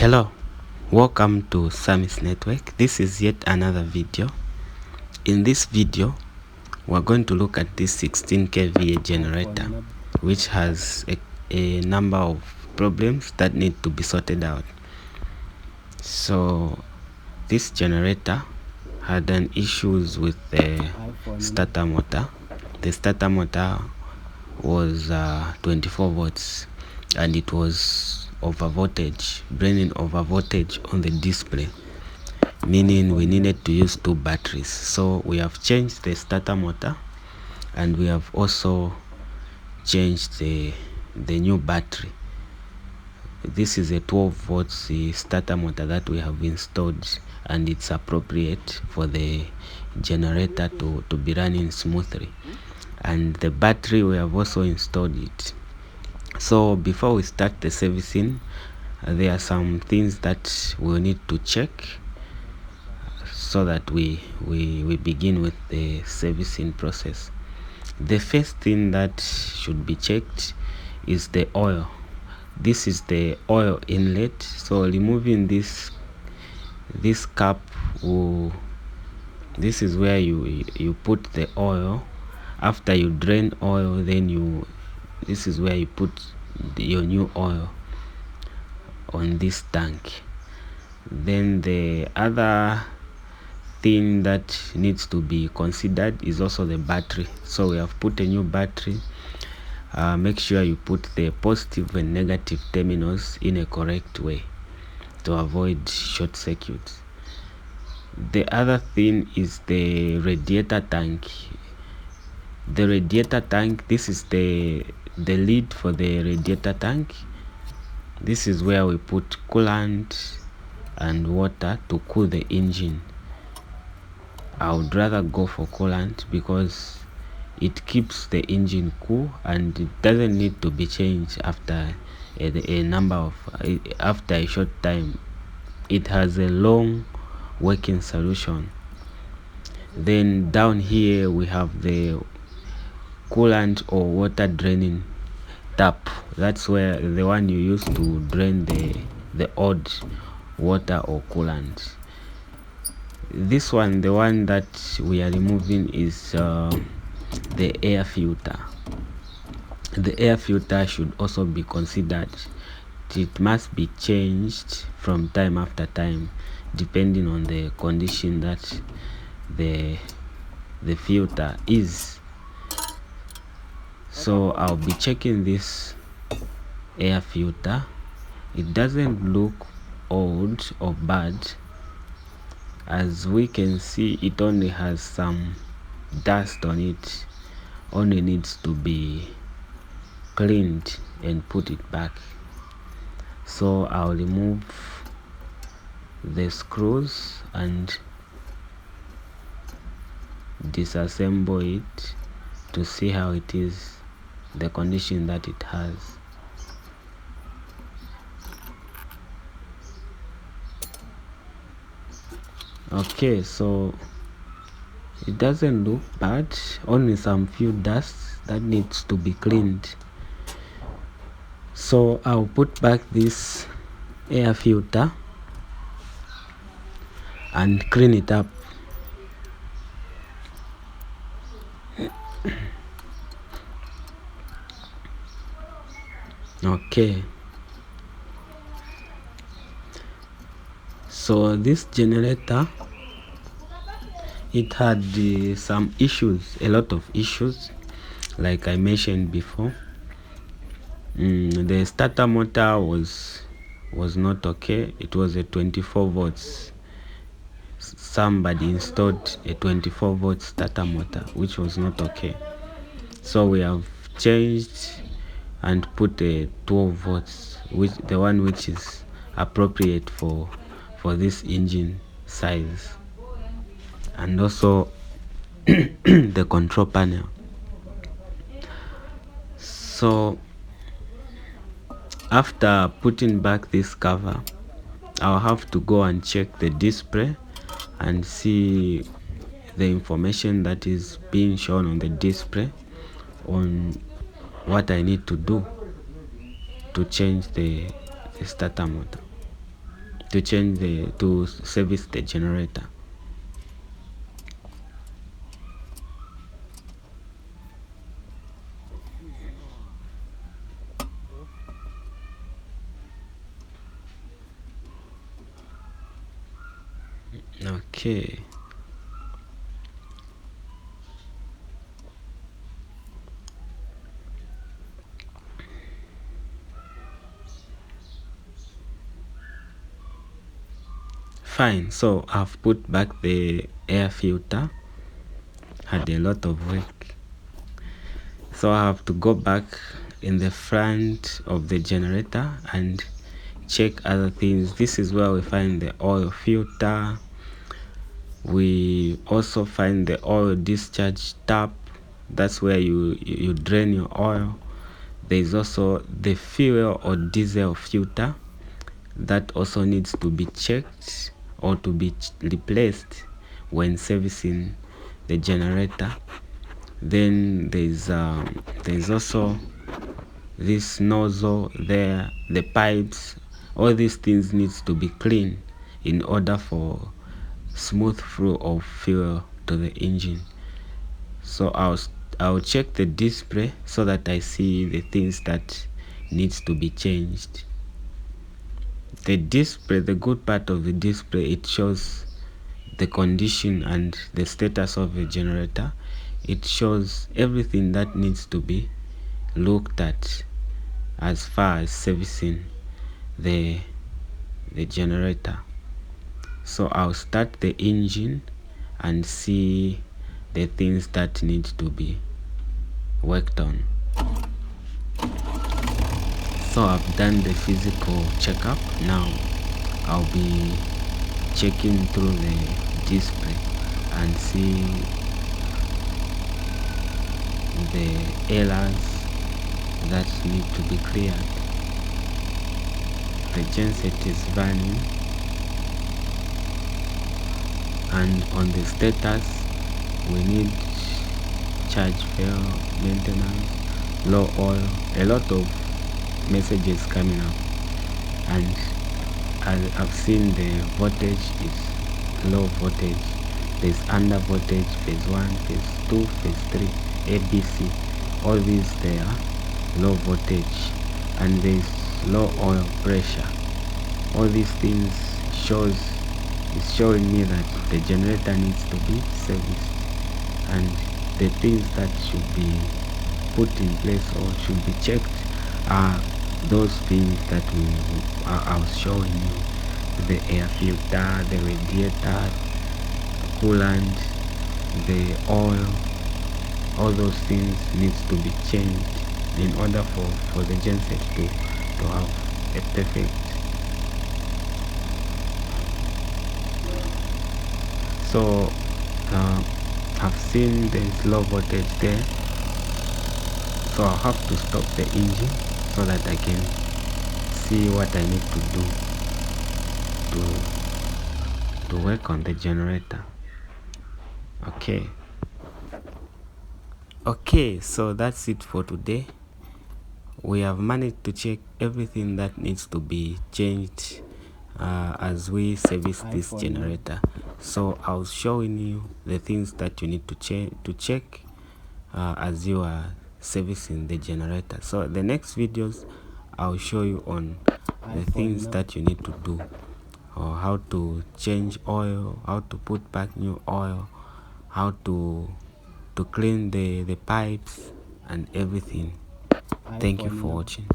Hello, welcome to Samis Network. This is yet another video. In this video, we're going to look at this 16 kVA generator, which has a number of problems that need to be sorted out. So this generator had an issues with the starter motor. The starter motor was 24 volts and it was over voltage, bringing over voltage on the display, meaning we needed to use two batteries. So we have changed the starter motor and we have also changed the new battery. This is a 12 volts starter motor that we have installed, and it's appropriate for the generator to be running smoothly. And the battery, we have also installed it. So before we start the servicing, there are some things that we'll need to check so that we begin with the servicing process. The first thing that should be checked is the oil. This is the oil inlet. So removing this cap, this is where you put the oil. After you drain oil, then this is where you put your new oil on this tank. Then the other thing that needs to be considered is also the battery. So we have put a new battery. Make sure you put the positive and negative terminals in a correct way to avoid short circuits. The other thing is the radiator tank. The radiator tank, this is the lid for the radiator tank. This is where we put coolant and water to cool the engine. I would rather go for coolant because it keeps the engine cool and it doesn't need to be changed after after a short time. It has a long working solution. Then down here we have the coolant or water draining tap. That's where the one you use to drain the odd water or coolant. This one, the one that we are removing, is the air filter. The air filter should also be considered. It must be changed from time after time depending on the condition that the filter is. So I'll be checking this air filter. It doesn't look old or bad. As we can see, it only has some dust on it. Only needs to be cleaned and put it back. So I'll remove the screws and disassemble it to see how it is, the condition that it has. Okay, so it doesn't look bad, only some few dusts that needs to be cleaned. So I'll put back this air filter and clean it up. Okay, so this generator, it had some issues, a lot of issues, like I mentioned before. The starter motor was not okay. It was a 24 volts. Somebody installed a 24 volt starter motor, which was not okay. So we have changed and put a 12 volts, the one which is appropriate for this engine size, and also the control panel. So after putting back this cover, I'll have to go and check the display and see the information that is being shown on the display on what I need to do to change the starter motor. to service the generator. Okay. Fine, so I've put back the air filter. Had a lot of work, so I have to go back in the front of the generator and check other things. This is where we find the oil filter. We also find the oil discharge tap. That's where you drain your oil. There is also the fuel or diesel filter that also needs to be checked or to be replaced when servicing the generator. Then there's also this nozzle there, the pipes. All these things needs to be clean in order for smooth flow of fuel to the engine. So I'll check the display so that I see the things that needs to be changed. The display, the good part of the display, it shows the condition and the status of the generator. It shows everything that needs to be looked at as far as servicing the generator. So I'll start the engine and see the things that need to be worked on. So I've done the physical checkup. Now I'll be checking through the display and see the errors that need to be cleared. The genset is running, and on the status we need charge fail, maintenance, low oil, a lot of messages coming up. And I've seen the voltage is low voltage. There's under voltage, phase 1, phase 2, phase 3, ABC. All these they are low voltage, and there's low oil pressure. All these things is showing me that the generator needs to be serviced, and the things that should be put in place or should be checked are those things that I was showing you: the air filter, the radiator, coolant, the oil. All those things needs to be changed in order for the genset to have a perfect. So I've seen there's low voltage there, so I'll have to stop the engine so that I can see what I need to do to work on the generator. Okay, so that's it for today. We have managed to check everything that needs to be changed as we service this generator. So I was showing you the things that you need to check as you are servicing the generator. So the next videos I'll show you on the things that you need to do, or how to change oil, how to put back new oil, how to clean the pipes and everything. Thank you for watching.